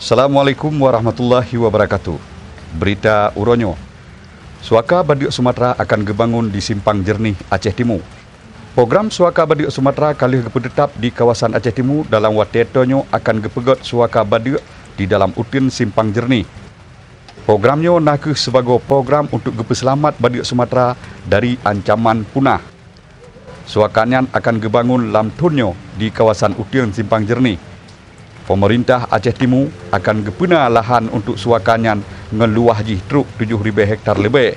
Assalamualaikum warahmatullahi wabarakatuh. Berita Uronyo. Suaka Badiuk Sumatera akan gebangun di Simpang Jernih, Aceh Timur. Program Suaka Badiuk Sumatera kali gepedetap di kawasan Aceh Timur dalam watetonyo akan gepegot Suaka Badiuk di dalam utin Simpang Jernih. Programnya nak sebagai program untuk gepeselamat Badiuk Sumatera dari ancaman punah. Suakanyan akan gebangun lam tunyo di kawasan utin Simpang Jernih. Pemerintah Aceh Timur akan gepuna lahan untuk suakanyan ngeluah jih truk 7,000 hektar lebih.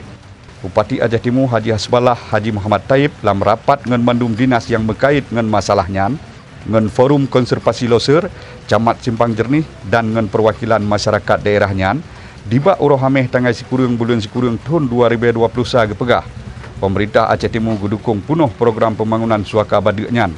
Bupati Aceh Timur Haji Hasbalah Haji Muhammad Taib lam rapat ngen mandum dinas yang berkait ngen masalahnya, ngen forum konservasi loser, camat Simpang Jernih dan ngen perwakilan masyarakat daerahnya, diba urohameh tanggal sikurung bulan sikurung tahun 2021 gepegah. Pemerintah Aceh Timur gedukung penuh program pembangunan suaka Badiuknya.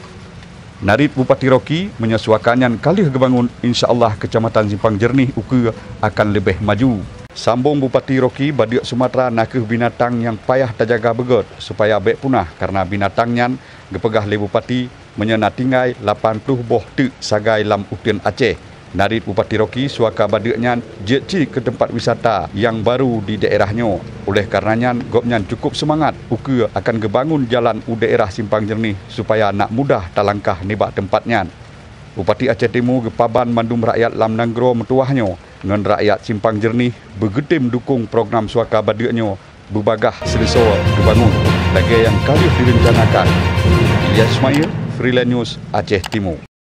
Narid Bupati Roki menyesuaikannya kali gebangun insya-Allah Kecamatan Simpang Jernih uku akan lebih maju. Sambung Bupati Roki Badiuk Sumatera nakeh binatang yang payah terjaga begot supaya baik punah karena binatangnya gepegah le Bupati menyenatinggai 80 boh tek sagai lam utin Aceh. Narid Bupati Roki suaka Badiuknya jeci ke tempat wisata yang baru di daerahnya. Oleh karenanya gopnya cukup semangat uku akan gebangun jalan u daerah Simpang Jernih supaya nak mudah talangkah nibak tempatnya. Bupati Aceh Timur gepaban mandum rakyat lam nanggro metuahnya ngan rakyat Simpang Jernih bergetim dukung program suaka Badiuknya berbagah selesa gebangun lagi yang kali direncanakan. Ilyas Ismail, Freelance News Aceh Timur.